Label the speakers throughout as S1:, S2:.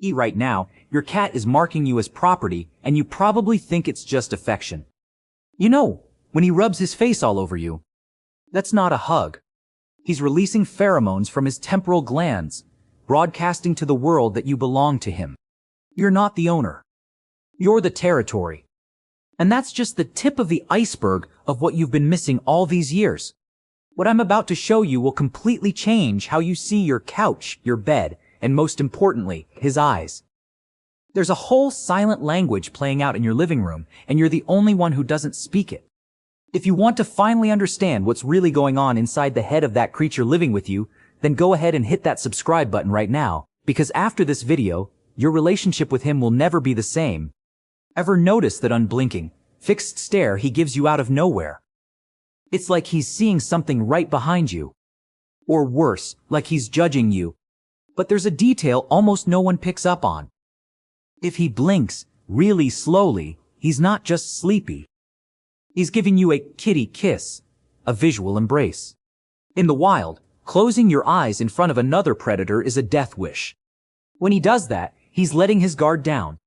S1: Right now, your cat is marking you as property, and you probably think it's just affection. You know, when he rubs his face all over you, that's not a hug. He's releasing pheromones from his temporal glands, broadcasting to the world that you belong to him. You're not the owner. You're the territory. And that's just the tip of the iceberg of what you've been missing all these years. What I'm about to show you will completely change how you see your couch, your bed, and most importantly, his eyes. There's a whole silent language playing out in your living room, and you're the only one who doesn't speak it. If you want to finally understand what's really going on inside the head of that creature living with you, then go ahead and hit that subscribe button right now, because after this video, your relationship with him will never be the same. Ever notice that unblinking, fixed stare he gives you out of nowhere? It's like he's seeing something right behind you. Or worse, like he's judging you. But there's a detail almost no one picks up on. If he blinks really slowly, he's not just sleepy. He's giving you a kitty kiss, a visual embrace. In the wild, closing your eyes in front of another predator is a death wish. When he does that, he's letting his guard down.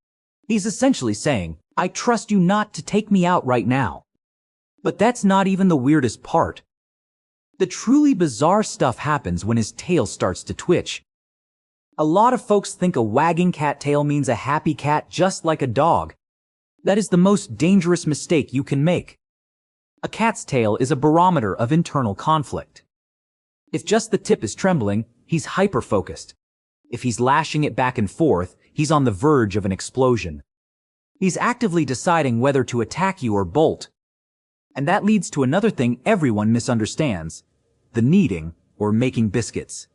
S1: He's essentially saying, I trust you not to take me out right now. But that's not even the weirdest part. The truly bizarre stuff happens when his tail starts to twitch. A lot of folks think a wagging cat tail means a happy cat just like a dog. That is the most dangerous mistake you can make. A cat's tail is a barometer of internal conflict. If just the tip is trembling, he's hyper-focused. If he's lashing it back and forth, he's on the verge of an explosion. He's actively deciding whether to attack you or bolt. And that leads to another thing everyone misunderstands, the kneading or making biscuits.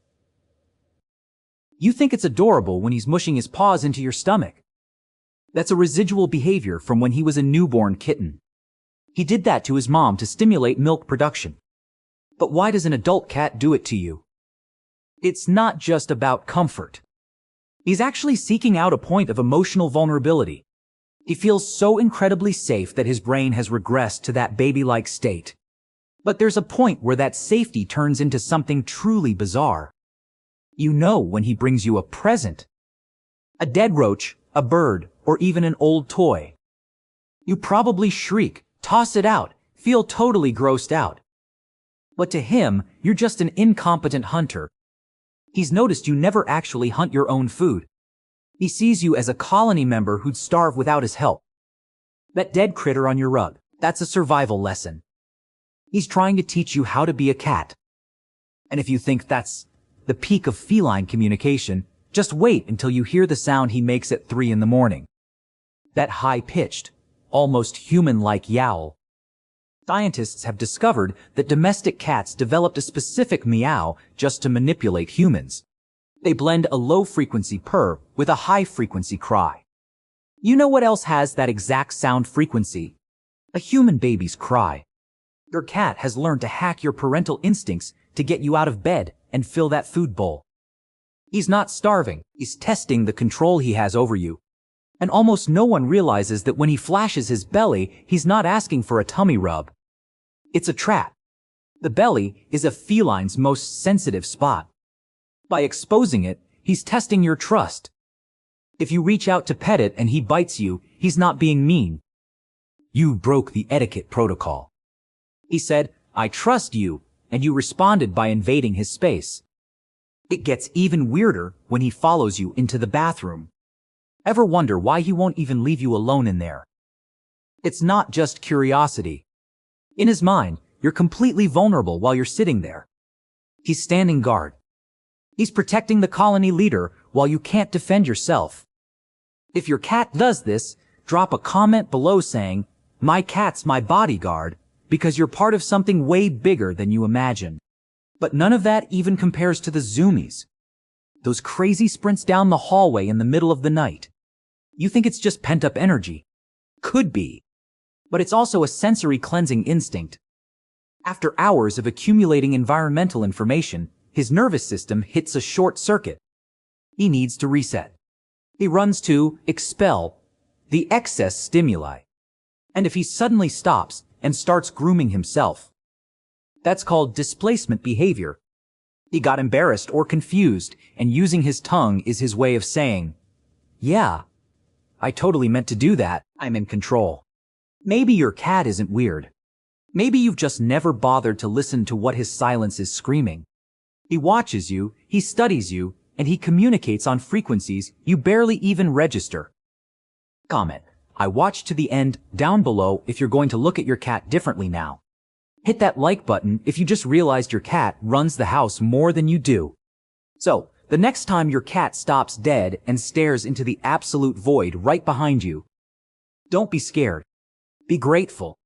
S1: You think it's adorable when he's mushing his paws into your stomach. That's a residual behavior from when he was a newborn kitten. He did that to his mom to stimulate milk production. But why does an adult cat do it to you? It's not just about comfort. He's actually seeking out a point of emotional vulnerability. He feels so incredibly safe that his brain has regressed to that baby-like state. But there's a point where that safety turns into something truly bizarre. You know when he brings you a present. A dead roach, a bird, or even an old toy. You probably shriek, toss it out, feel totally grossed out. But to him, you're just an incompetent hunter. He's noticed you never actually hunt your own food. He sees you as a colony member who'd starve without his help. That dead critter on your rug, that's a survival lesson. He's trying to teach you how to be a cat. And if you think that's the peak of feline communication, just wait until you hear the sound he makes at 3 in the morning. That high-pitched, almost human-like yowl. Scientists have discovered that domestic cats developed a specific meow just to manipulate humans. They blend a low-frequency purr with a high-frequency cry. You know what else has that exact sound frequency? A human baby's cry. Your cat has learned to hack your parental instincts to get you out of bed and fill that food bowl. He's not starving, he's testing the control he has over you. And almost no one realizes that when he flashes his belly, he's not asking for a tummy rub. It's a trap. The belly is a feline's most sensitive spot. By exposing it, he's testing your trust. If you reach out to pet it and he bites you, he's not being mean. You broke the etiquette protocol. He said, I trust you, and you responded by invading his space. It gets even weirder when he follows you into the bathroom. Ever wonder why he won't even leave you alone in there? It's not just curiosity. In his mind, you're completely vulnerable while you're sitting there. He's standing guard. He's protecting the colony leader while you can't defend yourself. If your cat does this, drop a comment below saying, my cat's my bodyguard, because you're part of something way bigger than you imagine. But none of that even compares to the zoomies. Those crazy sprints down the hallway in the middle of the night. You think it's just pent-up energy. Could be. But it's also a sensory cleansing instinct. After hours of accumulating environmental information, his nervous system hits a short circuit. He needs to reset. He runs to expel the excess stimuli. And if he suddenly stops and starts grooming himself, that's called displacement behavior. He got embarrassed or confused, and using his tongue is his way of saying, Yeah, I totally meant to do that. I'm in control. Maybe your cat isn't weird. Maybe you've just never bothered to listen to what his silence is screaming. He watches you, he studies you, and he communicates on frequencies you barely even register. Comment. I watched to the end down below if you're going to look at your cat differently now. Hit that like button if you just realized your cat runs the house more than you do. So, the next time your cat stops dead and stares into the absolute void right behind you, don't be scared. Be grateful.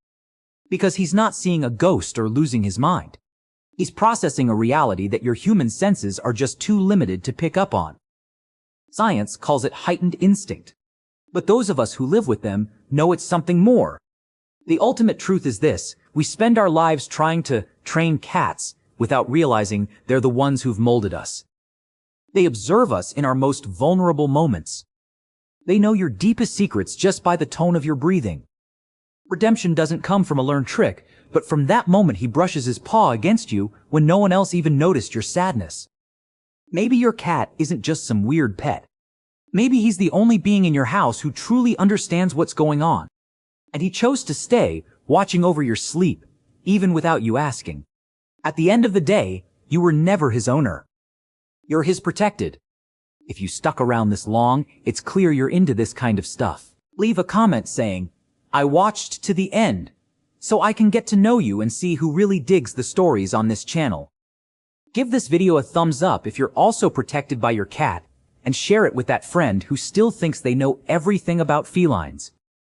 S1: Because he's not seeing a ghost or losing his mind. He's processing a reality that your human senses are just too limited to pick up on. Science calls it heightened instinct. But those of us who live with them know it's something more. The ultimate truth is this: we spend our lives trying to train cats without realizing they're the ones who've molded us. They observe us in our most vulnerable moments. They know your deepest secrets just by the tone of your breathing. Redemption doesn't come from a learned trick, but from that moment he brushes his paw against you when no one else even noticed your sadness. Maybe your cat isn't just some weird pet. Maybe he's the only being in your house who truly understands what's going on. And he chose to stay, watching over your sleep, even without you asking. At the end of the day, you were never his owner. You're his protected. If you stuck around this long, it's clear you're into this kind of stuff. Leave a comment saying, I watched to the end, so I can get to know you and see who really digs the stories on this channel. Give this video a thumbs up if you're also protected by your cat, and share it with that friend who still thinks they know everything about felines.